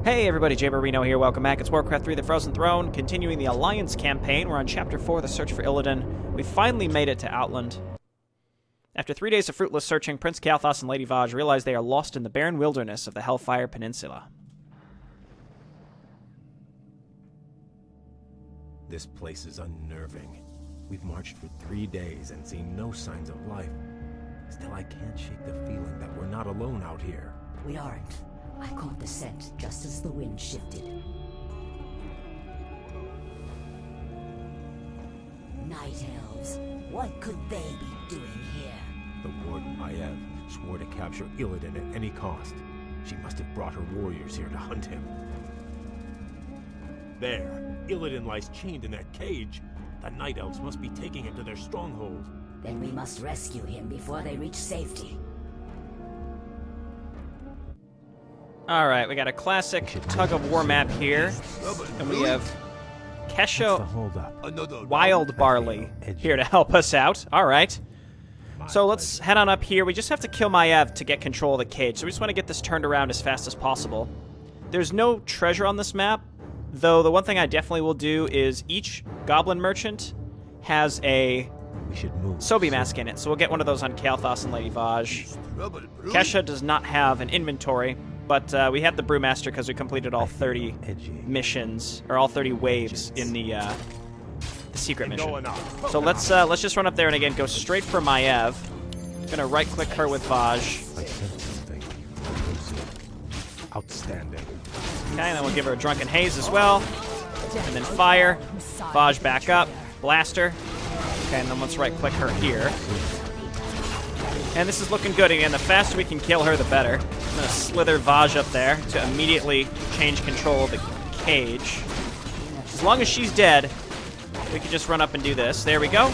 Hey everybody, JayborinoPlays here, welcome back. It's Warcraft 3, The Frozen Throne, continuing the Alliance campaign. We're on Chapter 4, The Search for Illidan. We finally made it to Outland. After 3 days of fruitless searching, Prince Kael'thas and Lady Vaj realize they are lost in the barren wilderness of the Hellfire Peninsula. This place is unnerving. We've marched for 3 days and seen no signs of life. Still, I can't shake the feeling that we're not alone out here. We aren't. I caught the scent just as the wind shifted. Night Elves. What could they be doing here? The warden, Maiev, swore to capture Illidan at any cost. She must have brought her warriors here to hunt him. There, Illidan lies chained in that cage. The Night Elves must be taking him to their stronghold. Then we must rescue him before they reach safety. Alright, we got a classic tug-of-war map here. And we have Kesha Wild Barley here to help us out. Alright. So let's head on up here. We just have to kill Maiev to get control of the cage. So we just want to get this turned around as fast as possible. There's no treasure on this map, though the one thing I definitely will do is each goblin merchant has a Sobi mask in it. So we'll get one of those on Kael'thas and Lady Vaj. Kesha does not have an inventory, but we have the Brewmaster because we completed all 30 missions, or all 30 waves in the secret mission. So let's just run up there and again go straight for Maiev. Gonna right-click her with Vaj. Outstanding. Okay, and then we'll give her a Drunken Haze as well. And then fire. Vaj back up. Blaster. Okay, and then let's right-click her here. And this is looking good. Again, the faster we can kill her, the better. I'm going to slither Vaj up there to immediately change control of the cage. As long as she's dead, we can just run up and do this. There we go.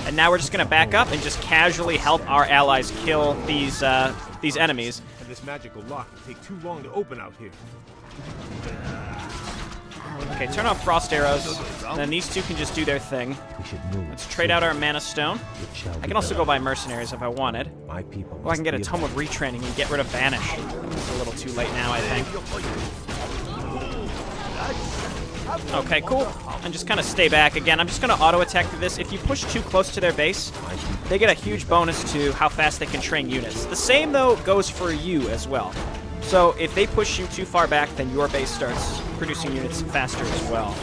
And now we're just going to back up and just casually help our allies kill these enemies. And this magical lock will take too long to open out here. Okay, turn off frost arrows, and then these two can just do their thing. Let's trade out our mana stone. I can also go buy mercenaries if I wanted. Or I can get a Tome of Retraining and get rid of Banish. It's a little too late now, I think. Okay, cool. And just kind of stay back. Again, I'm just going to auto-attack through this. If you push too close to their base, they get a huge bonus to how fast they can train units. The same, though, goes for you as well. So if they push you too far back, then your base starts producing units faster as well.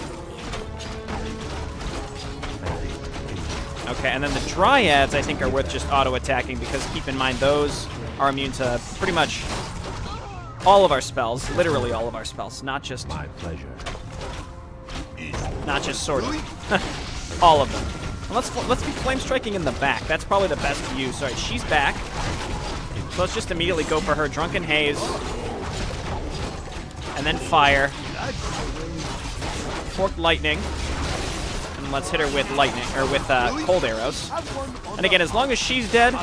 Okay, and then the Dryads, I think, are worth just auto-attacking because keep in mind those are immune to pretty much all of our spells, literally all of our spells, not just My pleasure. Not just sort of. All of them. And let's be flame striking in the back. That's probably the best use. All right, she's back. So let's just immediately go for her Drunken Haze. And then fire. Forked Lightning. And let's hit her with lightning, or with cold arrows. And again, as long as she's dead,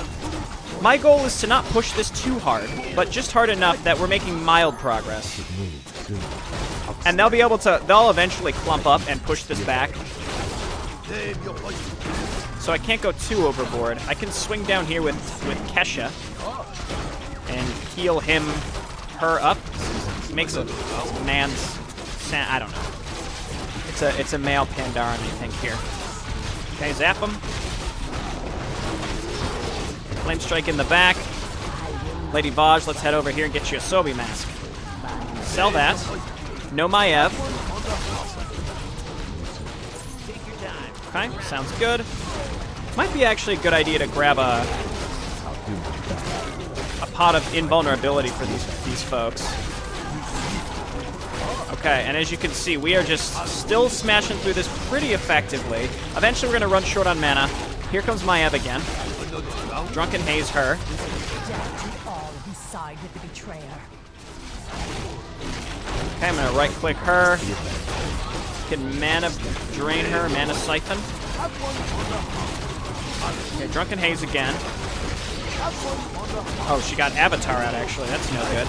my goal is to not push this too hard, but just hard enough that we're making mild progress. And they'll be able to, they'll eventually clump up and push this back. So I can't go too overboard. I can swing down here with Kesha and heal her up. Makes a man's sound. I don't know. It's a male Pandaren, I think, here. Okay, zap him. Flame strike in the back. Lady Vaj, let's head over here and get you a Sobi mask. Sell that. No Maiev. Okay, sounds good. Might be actually a good idea to grab a pot of invulnerability for these folks. Okay, and as you can see, we are just still smashing through this pretty effectively. Eventually, we're going to run short on mana. Here comes Maiev again. Drunken Haze her. Okay, I'm going to right-click her. Can mana drain her, mana siphon. Okay, Drunken Haze again. Oh, she got Avatar out, actually. That's no good.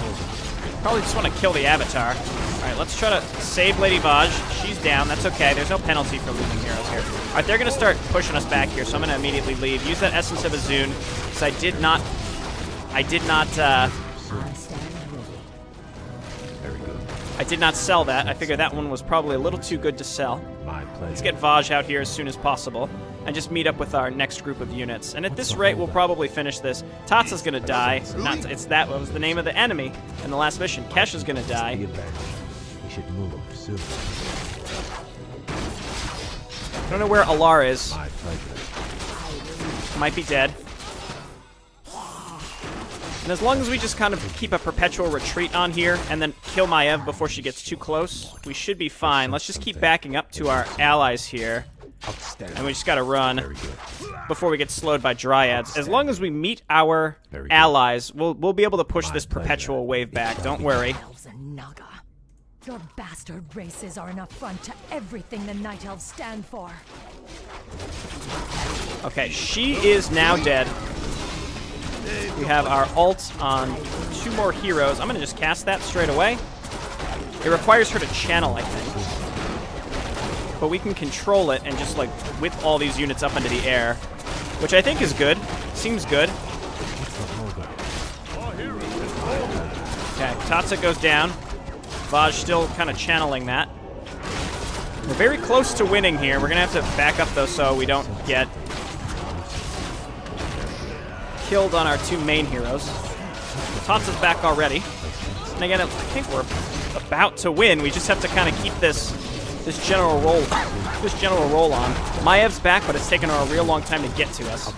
Probably just want to kill the Avatar. Alright, let's try to save Lady Vaj. She's down. That's okay. There's no penalty for losing heroes here. Alright, they're going to start pushing us back here, so I'm going to immediately leave. Use that Essence of Azun, because I did not... Very good. I did not sell that. I figured that one was probably a little too good to sell. My pleasure. Let's get Vaj out here as soon as possible and just meet up with our next group of units. And at this rate, we'll probably finish this. Tatsa's gonna die. That was the name of the enemy in the last mission. Kesha's gonna die. We should move soon. I don't know where Alar is. My pleasure. Might be dead. And as long as we just kind of keep a perpetual retreat on here and then kill Maiev before she gets too close, we should be fine. Let's just keep backing up to our allies here. And we just gotta run before we get slowed by Dryads. As long as we meet our allies, we'll be able to push this perpetual wave back. Don't worry. Elves and Naga. Your bastard races are an affront to everything the Night Elves stand for. Okay, she is now dead. We have our ult on 2 more heroes. I'm gonna just cast that straight away. It requires her to channel, I think. But we can control it and just, like, whip all these units up into the air. Which I think is good. Seems good. Okay, Tatsa goes down. Vaj still kind of channeling that. We're very close to winning here. We're gonna have to back up, though, so we don't get killed on our 2 main heroes. Tatsa's back already. And again, I think we're about to win. We just have to kind of keep this general roll on. Maev's back, but it's taken her a real long time to get to us.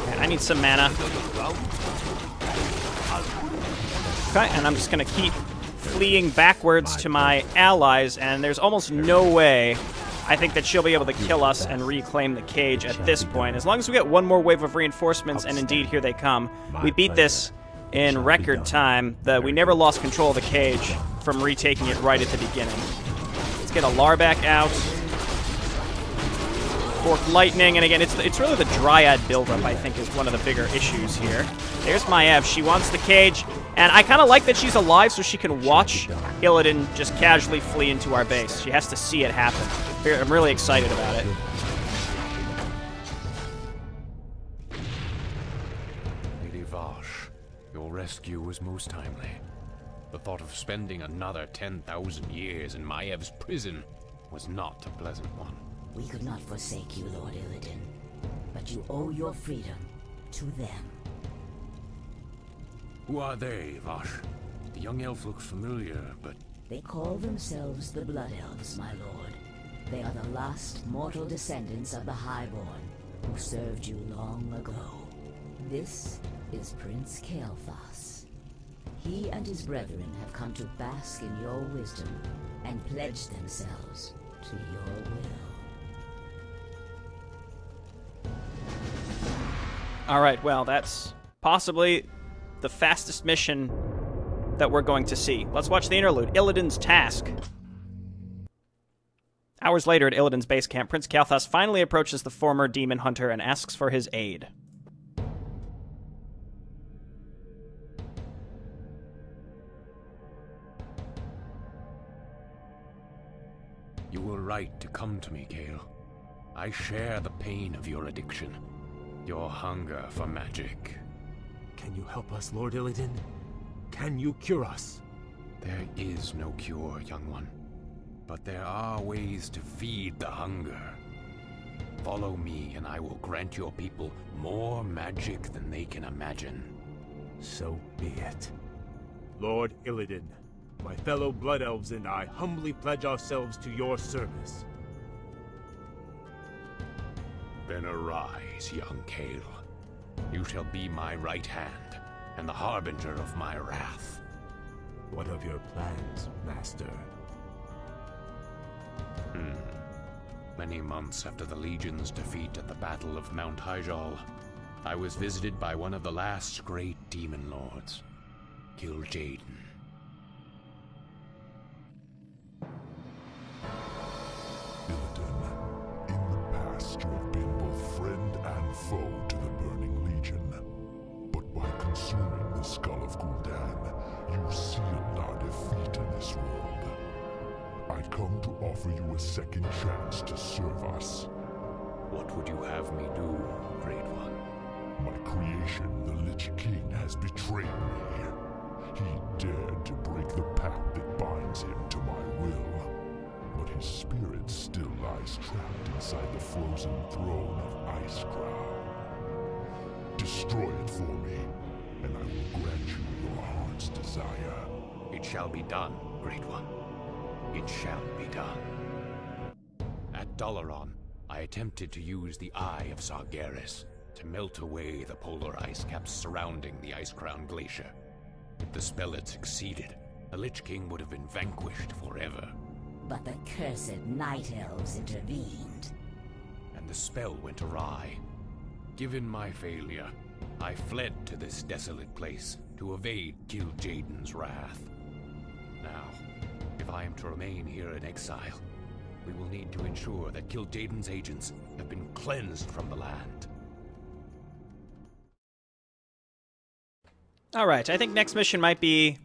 Okay, I need some mana. Okay, and I'm just gonna keep fleeing backwards to my allies, and there's almost no way I think that she'll be able to kill us and reclaim the cage at this point. As long as we get one more wave of reinforcements, and indeed here they come. We beat this in record time. We never lost control of the cage from retaking it right at the beginning. Let's get a Larback out. Fork Lightning, and again, it's really the Dryad buildup, I think, is one of the bigger issues here. There's Maiev. She wants the cage, and I kind of like that she's alive so she can watch Illidan just casually flee into our base. She has to see it happen. I'm really excited about it. Lady Vash, your rescue was most timely. The thought of spending another 10,000 years in Maev's prison was not a pleasant one. We could not forsake you, Lord Illidan, but you owe your freedom to them. Who are they, Vash? The young elf looks familiar, but... They call themselves the Blood Elves, my lord. They are the last mortal descendants of the Highborn, who served you long ago. This is Prince Kael'thas. He and his brethren have come to bask in your wisdom and pledge themselves to your will. All right, well, that's possibly the fastest mission that we're going to see. Let's watch the interlude. Illidan's task. Hours later at Illidan's base camp, Prince Kael'thas finally approaches the former demon hunter and asks for his aid. You were right to come to me, Kael. I share the pain of your addiction, your hunger for magic. Can you help us, Lord Illidan? Can you cure us? There is no cure, young one. But there are ways to feed the hunger. Follow me, and I will grant your people more magic than they can imagine. So be it. Lord Illidan, my fellow Blood Elves and I humbly pledge ourselves to your service. Then arise, young Kael. You shall be my right hand, and the harbinger of my wrath. What of your plans, Master? Many months after the Legion's defeat at the Battle of Mount Hyjal, I was visited by one of the last great demon lords, Kil'jaeden. Illidan, in the past you have been both friend and foe to the Burning Legion. But by consuming the Skull of Gul'dan, you sealed our defeat in this world. I come to offer you a second chance to serve us. What would you have me do, Great One? My creation, the Lich King, has betrayed me. He dared to break the pact that binds him to my will. But his spirit still lies trapped inside the frozen throne of Icecrown. Destroy it for me, and I will grant you your heart's desire. It shall be done, Great One. It shall be done. At Dalaran, I attempted to use the Eye of Sargeras to melt away the polar ice caps surrounding the Icecrown Glacier. If the spell had succeeded, the Lich King would have been vanquished forever. But the cursed Night Elves intervened. And the spell went awry. Given my failure, I fled to this desolate place to evade Kil'jaeden's wrath. Now, if I am to remain here in exile, we will need to ensure that Kil'jaeden's agents have been cleansed from the land. Alright, I think next mission might be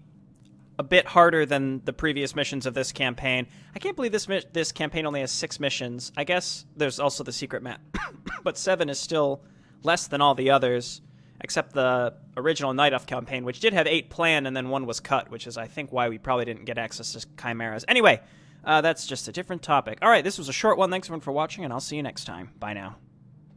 a bit harder than the previous missions of this campaign. I can't believe this campaign only has 6 missions. I guess there's also the secret map. But 7 is still less than all the others, except the original Night Elf campaign, which did have 8 planned and then 1 was cut, which is, I think, why we probably didn't get access to Chimeras. Anyway, that's just a different topic. Alright, this was a short one. Thanks everyone for watching, and I'll see you next time. Bye now.